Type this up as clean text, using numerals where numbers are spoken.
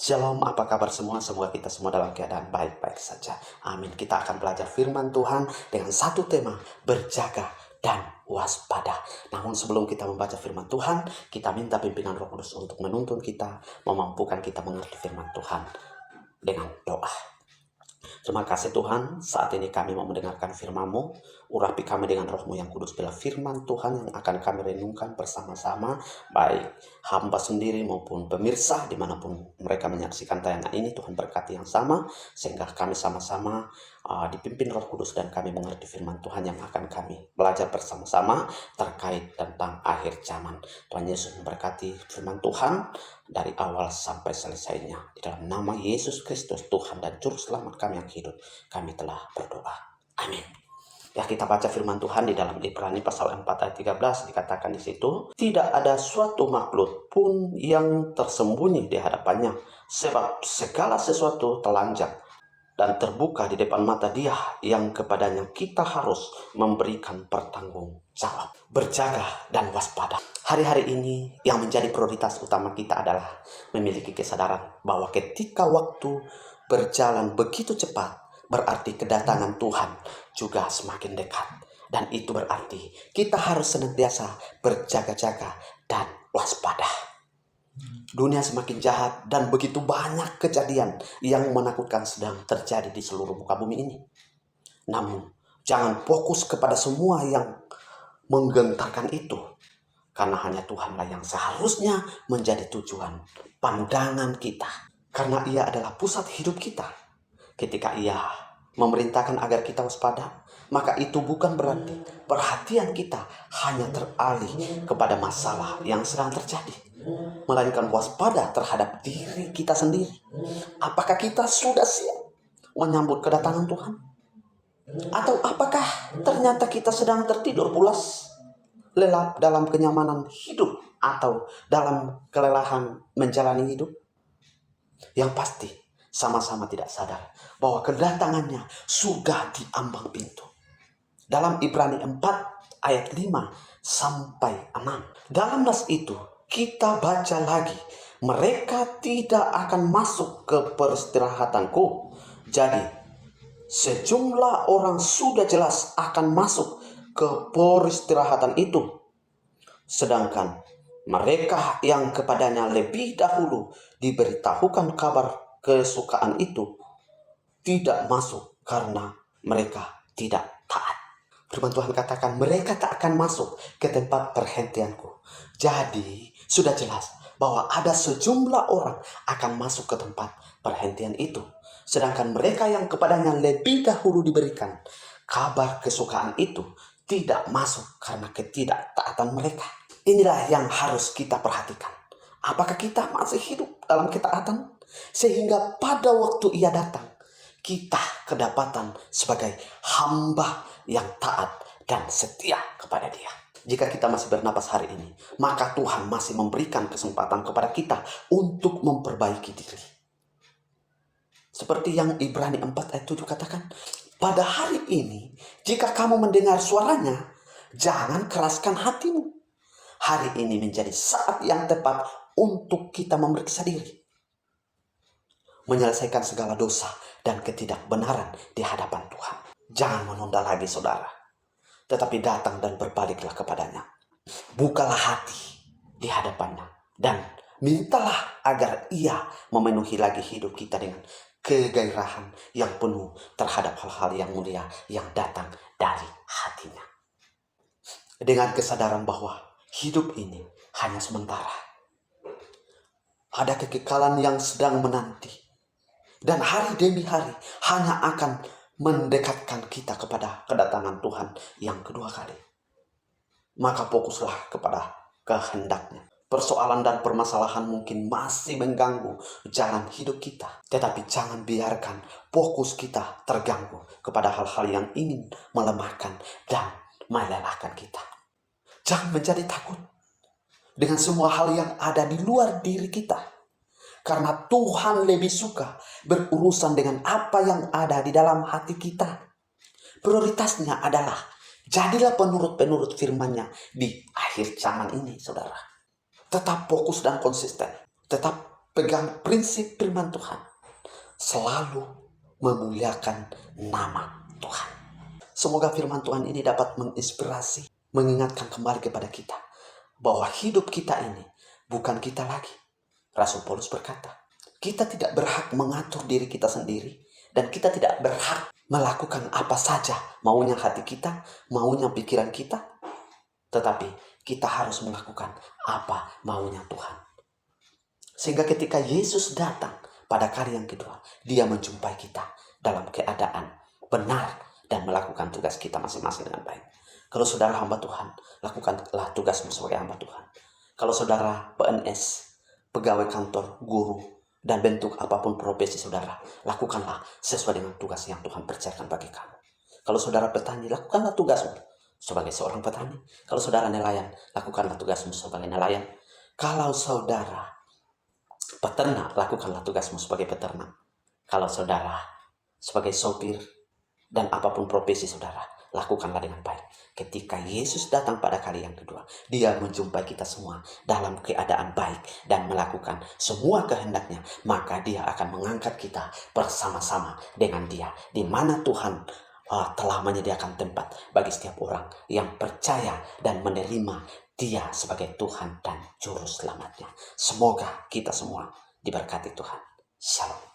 Shalom, apa kabar semua? Semoga kita semua dalam keadaan baik-baik saja. Amin. Kita akan belajar firman Tuhan dengan satu tema, berjaga dan waspada. Namun sebelum kita membaca firman Tuhan, kita minta pimpinan Roh Kudus untuk menuntun kita, memampukan kita mengerti firman Tuhan dengan doa. Terima kasih Tuhan, saat ini kami mau mendengarkan firman-Mu. Urapi kami dengan Roh-Mu yang kudus, bila firman Tuhan yang akan kami renungkan bersama-sama, baik hamba sendiri maupun pemirsa dimanapun mereka menyaksikan tayangan ini. Tuhan berkati yang sama, sehingga kami sama-sama dipimpin Roh Kudus dan kami mengerti firman Tuhan yang akan kami belajar bersama-sama terkait tentang akhir zaman. Tuhan Yesus memberkati firman Tuhan dari awal sampai selesainya. Di dalam nama Yesus Kristus, Tuhan dan Juru Selamat kami yang hidup, kami telah berdoa. Amin. Ya, kita baca firman Tuhan di dalam Ibrani pasal 4 ayat 13, dikatakan di situ, tidak ada suatu makhluk pun yang tersembunyi di hadapannya, sebab segala sesuatu telanjang dan terbuka di depan mata Dia yang kepadanya kita harus memberikan pertanggung jawab. Berjaga dan waspada. Hari-hari ini yang menjadi prioritas utama kita adalah memiliki kesadaran bahwa ketika waktu berjalan begitu cepat, berarti kedatangan Tuhan juga semakin dekat. Dan itu berarti kita harus senantiasa berjaga-jaga dan waspada. Dunia semakin jahat dan begitu banyak kejadian yang menakutkan sedang terjadi di seluruh muka bumi ini. Namun, jangan fokus kepada semua yang menggentarkan itu, karena hanya Tuhanlah yang seharusnya menjadi tujuan pandangan kita. Karena Ia adalah pusat hidup kita. Ketika Ia memerintahkan agar kita waspada, maka itu bukan berarti perhatian kita hanya teralih kepada masalah yang sedang terjadi, melainkan waspada terhadap diri kita sendiri. Apakah kita sudah siap menyambut kedatangan Tuhan? Atau apakah ternyata kita sedang tertidur pulas, lelap dalam kenyamanan hidup, atau dalam kelelahan menjalani hidup? Yang pasti, sama-sama tidak sadar bahwa kedatangannya sudah di ambang pintu. Dalam Ibrani 4 ayat 5 sampai 6. Dalam nas itu kita baca lagi, mereka tidak akan masuk ke peristirahatanku. Jadi sejumlah orang sudah jelas akan masuk ke peristirahatan itu, sedangkan mereka yang kepadanya lebih dahulu diberitahukan kabar kesukaan itu tidak masuk karena mereka tidak taat. Firman Tuhan katakan mereka tak akan masuk ke tempat perhentianku. Jadi sudah jelas bahwa ada sejumlah orang akan masuk ke tempat perhentian itu, sedangkan mereka yang kepadanya lebih dahulu diberikan kabar kesukaan itu tidak masuk karena ketidaktaatan mereka. Inilah yang harus kita perhatikan. Apakah kita masih hidup dalam ketaatan? Sehingga pada waktu Ia datang, kita kedapatan sebagai hamba yang taat dan setia kepada Dia. Jika kita masih bernapas hari ini, maka Tuhan masih memberikan kesempatan kepada kita untuk memperbaiki diri. Seperti yang Ibrani 4 ayat 7 katakan, pada hari ini, jika kamu mendengar suaranya, jangan keraskan hatimu. Hari ini menjadi saat yang tepat untuk kita memeriksa diri, menyelesaikan segala dosa dan ketidakbenaran di hadapan Tuhan. Jangan menunda lagi saudara, tetapi datang dan berbaliklah kepadanya. Bukalah hati di hadapannya dan mintalah agar Ia memenuhi lagi hidup kita dengan kegairahan yang penuh terhadap hal-hal yang mulia yang datang dari hatinya. Dengan kesadaran bahwa hidup ini hanya sementara, ada kekekalan yang sedang menanti, dan hari demi hari hanya akan mendekatkan kita kepada kedatangan Tuhan yang kedua kali. Maka fokuslah kepada kehendaknya. Persoalan dan permasalahan mungkin masih mengganggu jalan hidup kita, tetapi jangan biarkan fokus kita terganggu kepada hal-hal yang ingin melemahkan dan melelahkan kita. Jangan menjadi takut dengan semua hal yang ada di luar diri kita, karena Tuhan lebih suka berurusan dengan apa yang ada di dalam hati kita. Prioritasnya adalah jadilah penurut-penurut firman-Nya di akhir zaman ini, saudara. Tetap fokus dan konsisten. Tetap pegang prinsip firman Tuhan, selalu memuliakan nama Tuhan. Semoga firman Tuhan ini dapat menginspirasi, mengingatkan kembali kepada kita bahwa hidup kita ini bukan kita lagi. Rasul Paulus berkata, kita tidak berhak mengatur diri kita sendiri, dan kita tidak berhak melakukan apa saja maunya hati kita, maunya pikiran kita, tetapi kita harus melakukan apa maunya Tuhan. Sehingga ketika Yesus datang pada kali yang kedua, dia menjumpai kita dalam keadaan benar dan melakukan tugas kita masing-masing dengan baik. Kalau saudara hamba Tuhan, lakukanlah tugasmu sebagai hamba Tuhan. Kalau saudara PNS, pegawai kantor, guru, dan bentuk apapun profesi saudara, lakukanlah sesuai dengan tugas yang Tuhan percayakan bagi kamu. Kalau saudara petani, lakukanlah tugasmu sebagai seorang petani. Kalau saudara nelayan, lakukanlah tugasmu sebagai nelayan. Kalau saudara peternak, lakukanlah tugasmu sebagai peternak. Kalau saudara sebagai sopir dan apapun profesi saudara, lakukanlah dengan baik. Ketika Yesus datang pada kali yang kedua, dia menjumpai kita semua dalam keadaan baik dan melakukan semua kehendaknya, maka dia akan mengangkat kita bersama-sama dengan dia, di mana Tuhan telah menyediakan tempat bagi setiap orang yang percaya dan menerima dia sebagai Tuhan dan Juru Selamatnya. Semoga kita semua diberkati Tuhan. Shalom.